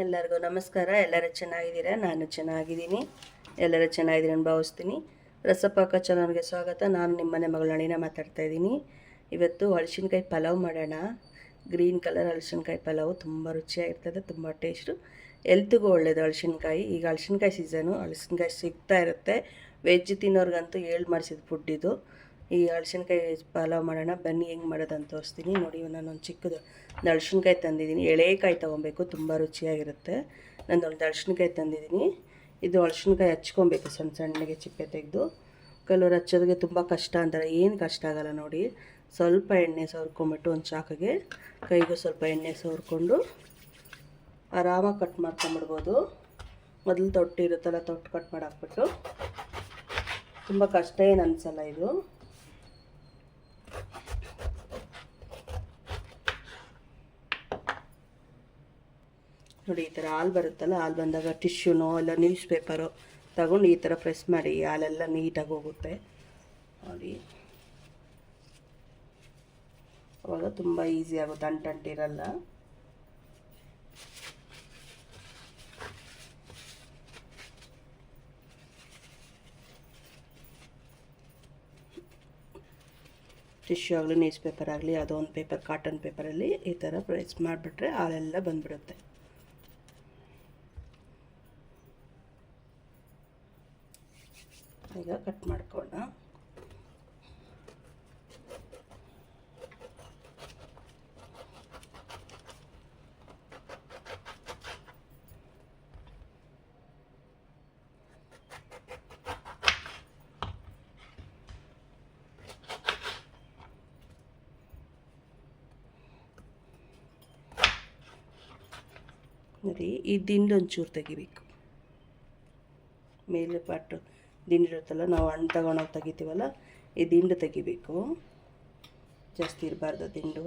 ಎಲ್ಲರಿಗೂ ನಮಸ್ಕಾರ. ಎಲ್ಲರೂ ಚೆನ್ನಾಗಿದ್ದೀರಾ? ನಾನು ಚೆನ್ನಾಗಿದ್ದೀನಿ. ಎಲ್ಲರೂ ಚೆನ್ನಾಗಿದ್ದೀನಿ ಅಂತ ಭಾವಿಸ್ತೀನಿ. ರಸಪಾಕ ಚಾನಲ್ಗೆ ಸ್ವಾಗತ. ನಾನು ನಿಮ್ಮನೆ ಮಗಳ ಅಳಿನ ಮಾತಾಡ್ತಾ ಇದ್ದೀನಿ. ಇವತ್ತು ಹಲಸಿನಕಾಯಿ ಪಲಾವ್ ಮಾಡೋಣ. ಗ್ರೀನ್ ಕಲರ್ ಹಲಸಿನಕಾಯಿ ಪಲಾವು ತುಂಬ ರುಚಿಯಾಗಿರ್ತದೆ, ತುಂಬ ಟೇಸ್ಟು, ಎಲ್ತಿಗೂ ಒಳ್ಳೆಯದು. ಹಲಸಿನಕಾಯಿ ಈಗ ಹಲಸಿನಕಾಯಿ ಸೀಸನು, ಹಲಸಿನಕಾಯಿ ಸಿಗ್ತಾ ಇರುತ್ತೆ. ವೆಜ್ ತಿನ್ನೋರ್ಗಂತೂ ಮಾಡಿಸಿದ ಫುಡ್ ಇದು. ಈ ಹಲಸಿನಕಾಯಿ ಪಲಾವ್ ಮಾಡೋಣ ಬನ್ನಿ. ಹೆಂಗೆ ಮಾಡೋದಂತ ತೋರಿಸ್ತೀನಿ ನೋಡಿ. ನಾನೊಂದು ಚಿಕ್ಕದು ಹಲಸಿನಕಾಯಿ ತಂದಿದ್ದೀನಿ. ಎಳೆಕಾಯಿ ತೊಗೊಬೇಕು, ತುಂಬ ರುಚಿಯಾಗಿರುತ್ತೆ. ನಂದೊಂದು ಹಲಸಿನಕಾಯಿ ತಂದಿದ್ದೀನಿ. ಇದು ಹಲಸಿನಕಾಯಿ ಹಚ್ಕೊಬೇಕು ಸಣ್ಣ ಸಣ್ಣಗೆ ಚಿಪ್ಪೆ ತೆಗೆದು. ಕೆಲವರು ಹಚ್ಚೋದಕ್ಕೆ ತುಂಬ ಕಷ್ಟ ಅಂತಾರೆ, ಏನು ಕಷ್ಟ ಆಗಲ್ಲ ನೋಡಿ. ಸ್ವಲ್ಪ ಎಣ್ಣೆ ಸವರ್ಕೊಂಬಿಟ್ಟು ಒಂದು ಚಾಕಿಗೆ ಕೈಗೂ ಸ್ವಲ್ಪ ಎಣ್ಣೆ ಸವರ್ಕೊಂಡು ಆರಾಮಾಗಿ ಕಟ್ ಮಾಡ್ಕೊಂಬಿಡ್ಬೋದು. ಮೊದಲು ತೊಟ್ಟಿರುತ್ತಲ್ಲ, ತೊಟ್ಟು ಕಟ್ ಮಾಡಿ ಹಾಕ್ಬಿಟ್ಟು. ತುಂಬ ಕಷ್ಟ ಏನು ಅನಿಸಲ್ಲ ಇದು. ನೋಡಿ, ಈ ಥರ ಹಾಲು ಬರುತ್ತಲ್ಲ, ಹಾಲು ಬಂದಾಗ ಟಿಶ್ಯೂನೋ ಇಲ್ಲ ನ್ಯೂಸ್ ಪೇಪರೋ ತಗೊಂಡು ಈ ಥರ ಪ್ರೆಸ್ ಮಾಡಿ ಹಾಲೆಲ್ಲ ನೀಟಾಗಿ ಹೋಗುತ್ತೆ ನೋಡಿ. ಅವಾಗ ತುಂಬ ಈಸಿ ಆಗುತ್ತೆ, ಅಂಟಿರಲ್ಲ. ಟಿಶ್ಯೂ ಆಗಲಿ ನ್ಯೂಸ್ ಪೇಪರ್ ಆಗಲಿ, ಅದೊಂದು ಪೇಪರ್ ಕಾಟನ್ ಪೇಪರಲ್ಲಿ ಈ ಥರ ಪ್ರೆಸ್ ಮಾಡಿಬಿಟ್ರೆ ಹಾಲೆಲ್ಲ ಬಂದುಬಿಡುತ್ತೆ. ಈಗ ಕಟ್ ಮಾಡ್ಕೊಳ್ಳೋಣ. ನೋಡಿ, ಈ ದಿಂಡು ಒಂಚೂರು ತೆಗಿಬೇಕು. ಮೇಲೆ ಪಾಟು ದಿಂಡು ಇರುತ್ತಲ್ಲ, ನಾವು ಹಣ್ಣು ತಗೊಂಡೋಗಿ ತೆಗಿತೀವಲ್ಲ, ಈ ದಿಂಡು ತೆಗಿಬೇಕು. ಜಾಸ್ತಿ ಇರಬಾರ್ದು ದಿಂಡು.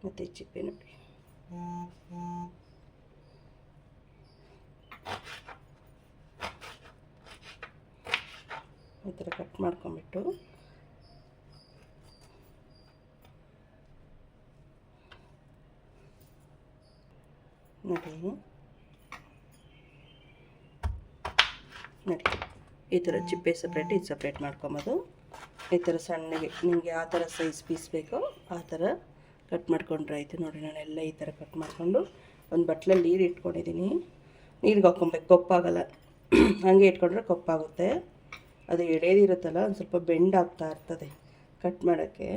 ಮತ್ತು ಚಿಪ್ಪೆ ನೋಡಿ, ಈ ಥರ ಕಟ್ ಮಾಡ್ಕೊಂಬಿಟ್ಟು ನೋಡಿ ನೋಡಿ, ಈ ಥರ ಚಿಪ್ಪೆ ಸಪ್ರೇಟ್, ಇದು ಸಪ್ರೇಟ್ ಮಾಡ್ಕೊಬೋದು. ಈ ಥರ ಸಣ್ಣಗೆ ನಿಮಗೆ ಯಾವ ಥರ ಸೈಜ್ ಪೀಸ್ ಬೇಕೋ ಆ ಥರ ಕಟ್ ಮಾಡ್ಕೊಂಡ್ರೆ ಆಯಿತು. ನೋಡಿ, ನಾನೆಲ್ಲ ಈ ಥರ ಕಟ್ ಮಾಡಿಕೊಂಡು ಒಂದು ಬಟ್ಲಲ್ಲಿ ನೀರು ಇಟ್ಕೊಂಡಿದ್ದೀನಿ. ನೀರಿಗೆ ಹಾಕ್ಕೊಬೇಕು, ಕೊಪ್ಪಾಗಲ್ಲ. ಹಾಗೆ ಇಟ್ಕೊಂಡ್ರೆ ಕೊಪ್ಪಾಗುತ್ತೆ. ಅದು ಎಳೆದಿರುತ್ತಲ್ಲ, ಒಂದು ಸ್ವಲ್ಪ ಬೆಂಡ್ ಆಗ್ತಾ ಇರ್ತದೆ. ಕಟ್ ಮಾಡೋಕ್ಕೆ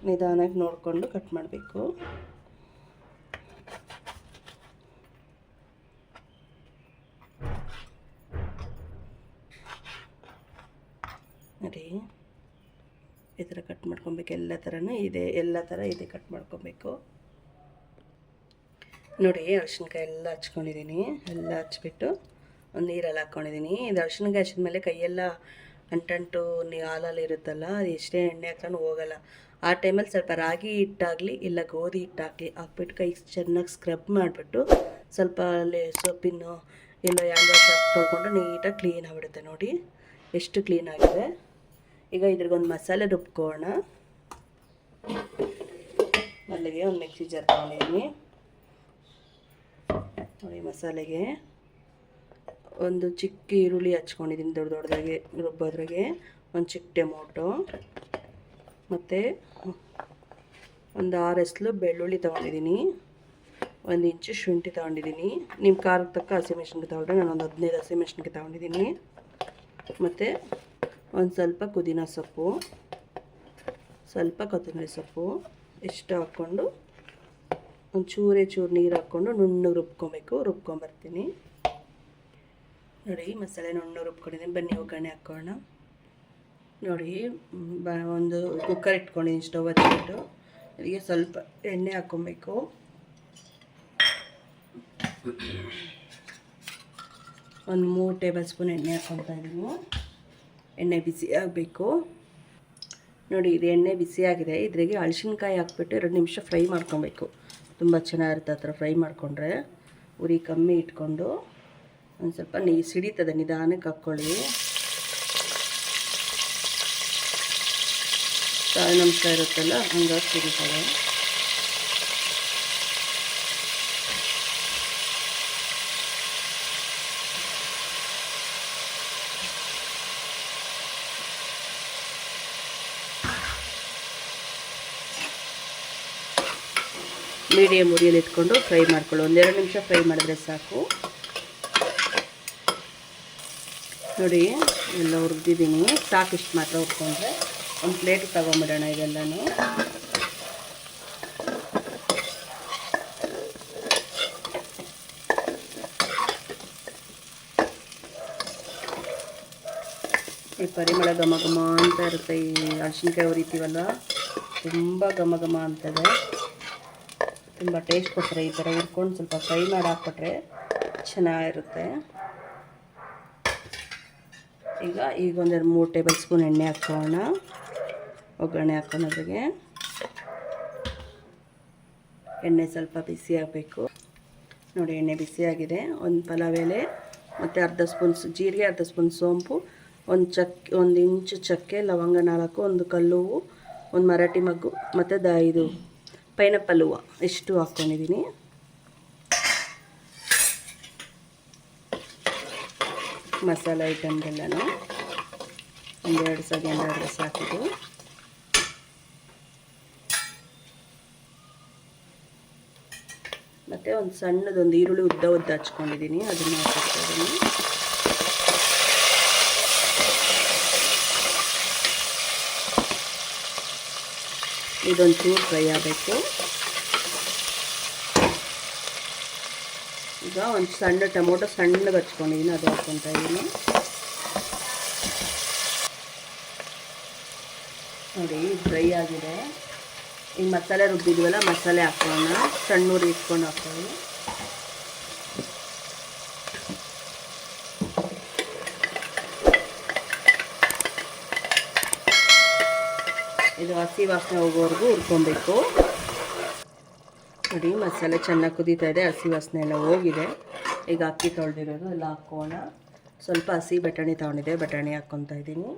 ನಿಧಾನಕ್ಕೆ ನೋಡಿಕೊಂಡು ಕಟ್ ಮಾಡಬೇಕು. ನೋಡಿ, ಈ ಥರ ಕಟ್ ಮಾಡ್ಕೊಬೇಕು. ಎಲ್ಲ ಥರನೂ ಎಲ್ಲ ಥರ ಇದೆ ಕಟ್ ಮಾಡ್ಕೊಬೇಕು. ನೋಡಿ, ಹಲಸಿನಕಾಯಿ ಎಲ್ಲ ಹಚ್ಕೊಂಡಿದ್ದೀನಿ. ಎಲ್ಲ ಹಚ್ಬಿಟ್ಟು ಒಂದು ನೀರಲ್ಲಿ ಹಾಕ್ಕೊಂಡಿದ್ದೀನಿ. ಇದು ಹಲಸಿನಕಾಯಿ ಹಚ್ಚಿದ್ಮೇಲೆ ಕೈಯೆಲ್ಲ ಅಂಟಂಟು ಹಾಲಲ್ಲಿ ಇರುತ್ತಲ್ಲ, ಅದು ಎಷ್ಟೇ ಎಣ್ಣೆ ಹಾಕೊಂಡು ಹೋಗಲ್ಲ. ಆ ಟೈಮಲ್ಲಿ ಸ್ವಲ್ಪ ರಾಗಿ ಹಿಟ್ಟಾಗಲಿ ಇಲ್ಲ ಗೋಧಿ ಹಿಟ್ಟಾಗಲಿ ಹಾಕ್ಬಿಟ್ಟು ಕೈ ಚೆನ್ನಾಗಿ ಸ್ಕ್ರಬ್ ಮಾಡಿಬಿಟ್ಟು ಸ್ವಲ್ಪ ಅಲ್ಲಿ ಸೊಪ್ಪಿನ ಇಲ್ಲ ಯಾವ ತೊಳ್ಕೊಂಡು ನೀಟಾಗಿ ಕ್ಲೀನ್ ಆಗಿಬಿಡುತ್ತೆ. ನೋಡಿ ಎಷ್ಟು ಕ್ಲೀನಾಗಿದೆ. ಈಗ ಇದ್ರಿಗೊಂದು ಮಸಾಲೆ ರುಬ್ಕೋಣ. ಅಲ್ಲಿಗೆ ಒಂದು ಮಿಕ್ಸಿ ಜಾರ್ ತೊಗೊಂಡಿದ್ದೀನಿ. ನೋಡಿ, ಮಸಾಲೆಗೆ ಒಂದು ಚಿಕ್ಕ ಈರುಳ್ಳಿ ಹಚ್ಕೊಂಡಿದ್ದೀನಿ, ದೊಡ್ಡದಾಗೆ ರುಬ್ಬೋದ್ರಾಗೆ. ಒಂದು ಚಿಕ್ಕ ಟೊಮೊಟೊ ಮತ್ತು ಒಂದು 6 ಎಸ್ಲು ಬೆಳ್ಳುಳ್ಳಿ ತೊಗೊಂಡಿದ್ದೀನಿ. 1 ಇಂಚು ಶುಂಠಿ ತೊಗೊಂಡಿದ್ದೀನಿ. ನಿಮ್ಮ ಖಾರಕ್ಕೆ ತಕ್ಕ ಹಸಿಮೆಣ್ಸಿನ್ಕಾಯಿ ತೊಗೊಂಡ್ರೆ ನಾನು ಒಂದು 15 ಹಸಿಮೆಣ್ಸಿನ್ಕಾಯಿ ತೊಗೊಂಡಿದ್ದೀನಿ. ಮತ್ತು ಒಂದು ಸ್ವಲ್ಪ ಪುದೀನ ಸೊಪ್ಪು, ಸ್ವಲ್ಪ ಕೊತ್ತಂಬರಿ ಸೊಪ್ಪು ಇಷ್ಟು ಹಾಕ್ಕೊಂಡು ಒಂದು ಚೂರು ನೀರು ಹಾಕ್ಕೊಂಡು ನುಣ್ಣಗೆ ರುಬ್ಕೊಂಬರ್ತೀನಿ. ನೋಡಿ, ಮಸಾಲೆ ನುಣ್ಣಗೆ ರುಬ್ಕೊಂಡಿದ್ದೀನಿ. ಬನ್ನಿ ಒಗ್ಗರಣೆ ಹಾಕ್ಕೊಳ್ಳೋಣ. ನೋಡಿ, ಒಂದು ಕುಕ್ಕರ್ ಇಟ್ಕೊಂಡಿದ್ದೀನಿ, ಸ್ಟವ್ ಹಚ್ಚಿಬಿಟ್ಟು ಇದಕ್ಕೆ ಸ್ವಲ್ಪ ಎಣ್ಣೆ ಹಾಕ್ಕೊಬೇಕು. ಒಂದು 3 ಟೇಬಲ್ ಸ್ಪೂನ್ ಎಣ್ಣೆ ಹಾಕ್ಕೊತಾ ಇದ್ದೀನಿ. ಎಣ್ಣೆ ಬಿಸಿ ಆಗಬೇಕು. ನೋಡಿ, ಇದು ಎಣ್ಣೆ ಬಿಸಿಯಾಗಿದೆ. ಇದ್ರಿಗೆ ಹಲಸಿನಕಾಯಿ ಹಾಕ್ಬಿಟ್ಟು 2 ನಿಮಿಷ ಫ್ರೈ ಮಾಡ್ಕೊಬೇಕು. ತುಂಬ ಚೆನ್ನಾಗಿರುತ್ತೆ ಆ ಥರ ಫ್ರೈ ಮಾಡಿಕೊಂಡ್ರೆ. ಉರಿ ಕಮ್ಮಿ ಇಟ್ಕೊಂಡು ಒಂದು ಸ್ವಲ್ಪ ನೀರು ಸಿಡಿತದೆ, ನಿಧಾನಕ್ಕೆ ಹಾಕ್ಕೊಳ್ಳಿ. ಕಾಳು ನಮ್ಕ ಇರುತ್ತಲ್ಲ, ಹಂಗಾಗಿ ಸಿಡಿತದೆ. ಮೀಡಿಯಮ್ ಉರಿಯಲ್ಲಿ ಇಟ್ಕೊಂಡು ಫ್ರೈ ಮಾಡ್ಕೊಳ್ಳಿ. 1-2 ನಿಮಿಷ ಫ್ರೈ ಮಾಡಿದ್ರೆ ಸಾಕು. ನೋಡಿ ಎಲ್ಲ ಹುರಿದಿದ್ದೀನಿ, ಸಾಕಿಷ್ಟು ಮಾತ್ರ ಹುರ್ಕೊಂಡ್ರೆ. ಒಂದು ಪ್ಲೇಟಿಗೆ ತಗೊಂಬಿಡೋಣ ಇದೆಲ್ಲನೂ. ಈ ಪರಿಮಳ ಘಮ ಘಮ ಅಂತ ಇರುತ್ತೆ. ಈ ಹಸಿಮೆಣ್ಸಿನ್ಕಾಯಿ ಹುರಿತೀವಲ್ಲ, ತುಂಬ ಘಮ ಘಮ ಅಂತದೆ, ತುಂಬ ಟೇಸ್ಟ್ ಕೊಟ್ಟರೆ ಈ ಥರ ಹುರ್ಕೊಂಡು ಸ್ವಲ್ಪ ಫ್ರೈ ಮಾಡಿ ಹಾಕ್ಕೊಟ್ರೆ ಚೆನ್ನಾಗಿರುತ್ತೆ. ಈಗ ಒಂದೆರಡು 3 ಟೇಬಲ್ ಸ್ಪೂನ್ ಎಣ್ಣೆ ಹಾಕ್ಕೊಳ್ಳೋಣ. ಒಗ್ಗರಣೆ ಹಾಕ್ಕೊಳೋದ್ರಿಗೆ ಎಣ್ಣೆ ಸ್ವಲ್ಪ ಬಿಸಿ ಆಗಬೇಕು. ನೋಡಿ ಎಣ್ಣೆ ಬಿಸಿಯಾಗಿದೆ. ಒಂದು ಪಲಾವ್ ಎಲೆ ಮತ್ತು ಅರ್ಧ ಸ್ಪೂನ್ ಜೀರಿಗೆ, ಅರ್ಧ ಸ್ಪೂನ್ ಸೋಂಪು, ಒಂದು ಇಂಚು ಚಕ್ಕೆ, ಲವಂಗ 4, ಒಂದು ಕಲ್ಲು ಹೂವು, ಒಂದು ಮರಾಠಿ ಮಗ್ಗು ಮತ್ತು ಇದು ಪೈನಾಪಲ್ ಹೂವು ಇಷ್ಟು ಹಾಕ್ಕೊಂಡಿದ್ದೀನಿ. ಮಸಾಲೆ ಐಟಮ್ಗೆಲ್ಲನೂ ಒಂದೆರಡು ರಸ ಹಾಕಿದ್ದು. ಮತ್ತು ಒಂದು ಸಣ್ಣದೊಂದು ಈರುಳ್ಳಿ ಉದ್ದ ಹಚ್ಕೊಂಡಿದ್ದೀನಿ, ಅದನ್ನು ಹಾಕಿದ್ದೀನಿ. ಇದೊಂದು ಚೂರು ಫ್ರೈ ಆಗಬೇಕು. ಈಗ ಒಂದು ಸಣ್ಣ ಟೊಮೊಟೊ ಸಣ್ಣಗೆ ಹಚ್ಕೊಂಡಿದ್ದೀನಿ, ಅದು ಹಾಕ್ಕೊತಾ ಇದ್ದೀನಿ. ನೋಡಿ ಡ್ರೈ ಆಗಿದೆ. ಈಗ ಮಸಾಲೆ ರುಬ್ಬಿದ್ವಲ್ಲ, ಮಸಾಲೆ ಹಾಕೋಣ. ಸಣ್ಣ ಉರಿ ಇಟ್ಕೊಂಡು ಹಾಕೊಳ್ಳಿ. ಇದು ಹಸಿ ವಾಸನೆ ಹೋಗೋವರೆಗೂ ಹುರ್ಕೊಬೇಕು. ನೋಡಿ ಮಸಾಲೆ ಚೆನ್ನಾಗಿ ಕುದೀತಾ ಇದೆ, ಹಸಿ ವಾಸನೆ ಎಲ್ಲ ಹೋಗಿದೆ. ಈಗ ಅಕ್ಕಿ ತೊಳೆದಿರೋದು ಎಲ್ಲ ಹಾಕೋಣ. ಸ್ವಲ್ಪ ಹಸಿ ಬಟಾಣಿ ತೊಗೊಂಡಿದ್ದೆ, ಬಟಾಣಿ ಹಾಕ್ಕೊತಾ ಇದ್ದೀನಿ.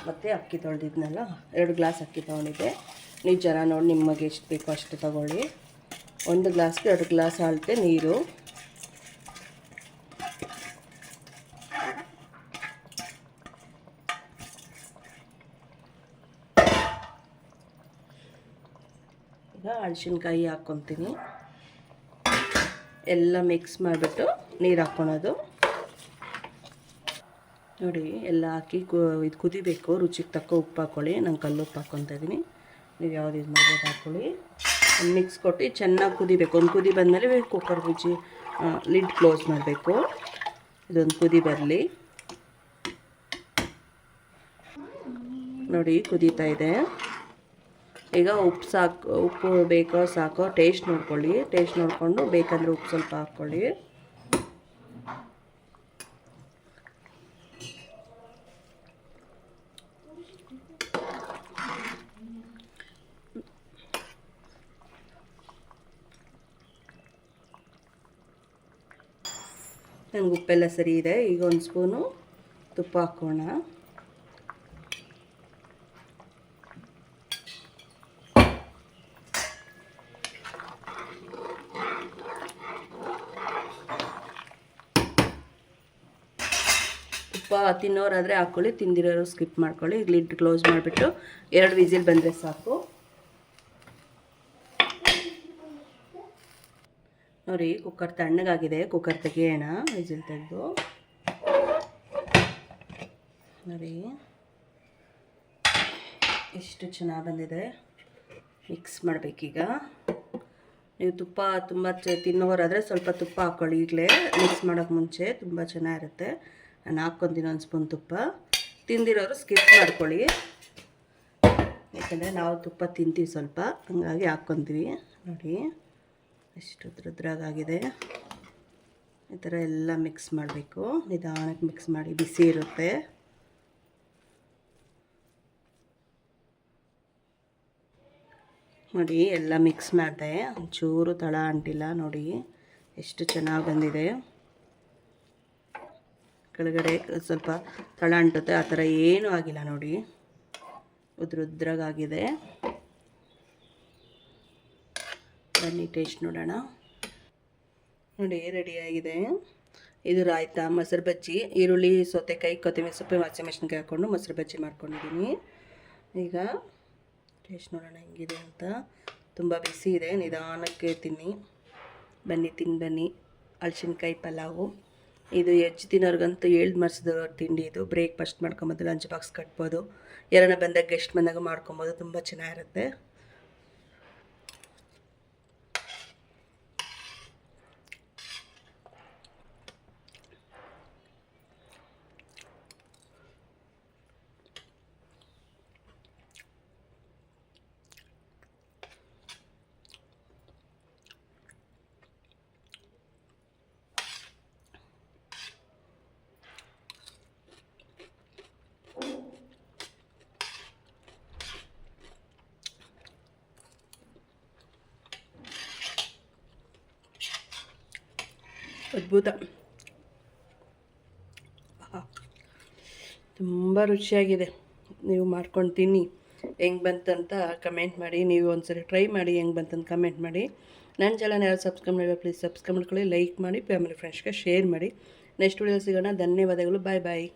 ಮತ್ತು ಅಕ್ಕಿ ತೊಳೆದಿದ್ನಲ್ಲ, 2 ಗ್ಲಾಸ್ ಅಕ್ಕಿ ತೊಗೊಂಡಿದ್ದೆ. ನೀವು ಜನ ನೋಡಿ ನಿಮಗೆ ಎಷ್ಟು ಬೇಕೋ ಅಷ್ಟು ತೊಗೊಳ್ಳಿ. 1 ಗ್ಲಾಸ್ಗೆ 2 ಗ್ಲಾಸ್ ಅಳತೆ ನೀರು. ಈಗ ಮೆಣಸಿನ್ಕಾಯಿ ಹಾಕ್ಕೊತೀನಿ. ಎಲ್ಲ ಮಿಕ್ಸ್ ಮಾಡಿಬಿಟ್ಟು ನೀರು ಹಾಕ್ಕೊಳೋದು. ನೋಡಿ ಎಲ್ಲ ಹಾಕಿ ಇದು ಕುದಿಬೇಕು. ರುಚಿಗೆ ತಕ್ಕ ಉಪ್ಪು ಹಾಕ್ಕೊಳ್ಳಿ. ನಾನು ಕಲ್ಲುಪ್ಪು ಹಾಕ್ಕೊತಾ ಇದ್ದೀನಿ, ನೀವು ಯಾವ್ದು ಇದು ಮಾಡಬೇಕು ಹಾಕ್ಕೊಳ್ಳಿ. ಮಿಕ್ಸ್ ಕೊಟ್ಟು ಚೆನ್ನಾಗಿ ಕುದಿಬೇಕು. ಒಂದು ಕುದಿ ಬಂದಮೇಲೆ ಕುಕ್ಕರ್ ಲಿಡ್ ಕ್ಲೋಸ್ ಮಾಡಬೇಕು. ಇದೊಂದು ಕುದಿ ಬರಲಿ. ನೋಡಿ ಕುದೀತಾ ಇದೆ. ಈಗ ಉಪ್ಪು ಬೇಕೋ ಸಾಕೋ ಟೇಸ್ಟ್ ನೋಡ್ಕೊಳ್ಳಿ. ಟೇಸ್ಟ್ ನೋಡಿಕೊಂಡು ಬೇಕಂದರೆ ಉಪ್ಪು ಸ್ವಲ್ಪ ಹಾಕ್ಕೊಳ್ಳಿ. ನನಗೆ ಉಪ್ಪೆಲ್ಲ ಸರಿ ಇದೆ. ಈಗ 1 ಸ್ಪೂನು ತುಪ್ಪ ಹಾಕೋಣ. ತುಪ್ಪ ತಿನ್ನೋರಾದರೆ ಹಾಕ್ಕೊಳ್ಳಿ, ತಿಂದಿರೋರು ಸ್ಕಿಪ್ ಮಾಡ್ಕೊಳ್ಳಿ. ಈಗ ಲಿಡ್ ಕ್ಲೋಸ್ ಮಾಡಿಬಿಟ್ಟು 2 ವಿಸಿಲ್ ಬಂದರೆ ಸಾಕು. ನೋಡಿ ಕುಕ್ಕರ್ ತಣ್ಣಗಾಗಿದೆ. ಕುಕ್ಕರ್ ತೆಗೆಯೋಣ, ವಿಸಿಲ್ ತೆಗೆದು. ನೋಡಿ ಎಷ್ಟು ಚೆನ್ನಾಗಿ ಬಂದಿದೆ. ಮಿಕ್ಸ್ ಮಾಡಬೇಕೀಗ. ನೀವು ತುಪ್ಪ ತುಂಬ ತಿನ್ನೋರಾದರೆ ಸ್ವಲ್ಪ ತುಪ್ಪ ಹಾಕ್ಕೊಳ್ಳಿ. ಈಗಲೇ ಮಿಕ್ಸ್ ಮಾಡೋಕ್ಕೆ ಮುಂಚೆ ತುಂಬ ಚೆನ್ನಾಗಿರುತ್ತೆ. ನಾನು ಹಾಕ್ಕೊತೀನಿ 1 ಸ್ಪೂನ್ ತುಪ್ಪ. ತಿಂದಿರೋರು ಸ್ಕಿಪ್ ಮಾಡ್ಕೊಳ್ಳಿ, ಯಾಕಂದರೆ ನಾವು ತುಪ್ಪ ತಿಂತೀವಿ ಸ್ವಲ್ಪ, ಹಾಗಾಗಿ ಹಾಕ್ಕೊತೀವಿ. ನೋಡಿ ಎಷ್ಟು ಉದ್ರಾಗಿದೆ. ಈ ಥರ ಎಲ್ಲ ಮಿಕ್ಸ್ ಮಾಡಬೇಕು. ನಿಧಾನಕ್ಕೆ ಮಿಕ್ಸ್ ಮಾಡಿ, ಬಿಸಿ ಇರುತ್ತೆ. ನೋಡಿ ಎಲ್ಲ ಮಿಕ್ಸ್ ಮಾಡಿದೆ, ಒಂಚೂರು ತಳ ಅಂಟಿಲ್ಲ. ನೋಡಿ ಎಷ್ಟು ಚೆನ್ನಾಗಿ ಬಂದಿದೆ. ಕೆಳಗಡೆ ಸ್ವಲ್ಪ ತಳ ಅಂಟುತ್ತೆ, ಆ ಥರ ಏನೂ ಆಗಿಲ್ಲ. ನೋಡಿ ಉದ್ರಾಗಿದೆ. ಬನ್ನಿ ಟೇಸ್ಟ್ ನೋಡೋಣ. ನೋಡಿ ರೆಡಿಯಾಗಿದೆ. ಇದು ರಾಯ್ತ, ಮೊಸರು ಬಜ್ಜಿ, ಈರುಳ್ಳಿ, ಸೌತೆಕಾಯಿ, ಕೊತ್ತಂಬರಿ ಸೊಪ್ಪು, ಹಸಿಮೆಣಸಿನ್ಕಾಯಿ ಹಾಕ್ಕೊಂಡು ಮೊಸರು ಬಜ್ಜಿ ಮಾಡ್ಕೊಂಡಿದ್ದೀನಿ. ಈಗ ಟೇಸ್ಟ್ ನೋಡೋಣ ಹೆಂಗಿದೆ ಅಂತ. ತುಂಬ ಬಿಸಿ ಇದೆ, ನಿಧಾನಕ್ಕೆ ತಿನ್ನಿ. ಬನ್ನಿ ಬನ್ನಿ. ಹಲಸಿನಕಾಯಿ ಪಲಾವು ಇದು ಹೆಜ್ಜೆ ತಿನ್ನೋರ್ಗಂತೂ ಹೇಳ್ದು ಮರ್ಸಿದ ತಿಂಡಿ. ಇದು ಬ್ರೇಕ್ಫಾಸ್ಟ್ ಮಾಡ್ಕೊಬೋದು, ಲಂಚ್ ಬಾಕ್ಸ್ ಕಟ್ಬೋದು, ಯಾರನ್ನ ಬಂದಾಗ ಗೆಸ್ಟ್ ಬಂದಾಗ ಮಾಡ್ಕೊಬೋದು. ತುಂಬ ಚೆನ್ನಾಗಿರುತ್ತೆ. ಅದ್ಭುತ, ತುಂಬ ರುಚಿಯಾಗಿದೆ. ನೀವು ಮಾಡ್ಕೊಂಡು ತಿನ್ನಿ. ಹೆಂಗೆ ಬಂತಂತ ಕಮೆಂಟ್ ಮಾಡಿ. ನೀವು ಒಂದ್ಸರಿ ಟ್ರೈ ಮಾಡಿ, ಹೆಂಗೆ ಬಂತಂತ ಕಮೆಂಟ್ ಮಾಡಿ. ನನ್ನ ಚಾನಲ್ ಯಾರು ಸಬ್ಸ್ಕ್ರೈಬ್ ಮಾಡಿಲ್ಲ ಪ್ಲೀಸ್ ಸಬ್ಸ್ಕ್ರೈಬ್ ಮಾಡ್ಕೊಳ್ಳಿ, ಲೈಕ್ ಮಾಡಿ, ಫ್ಯಾಮಿಲಿ ಫ್ರೆಂಡ್ಸ್ಗೆ ಶೇರ್ ಮಾಡಿ. ನೆಕ್ಸ್ಟ್ ವಿಡಿಯೋ ಸಿಗೋಣ. ಧನ್ಯವಾದಗಳು. ಬಾಯ್ ಬಾಯ್.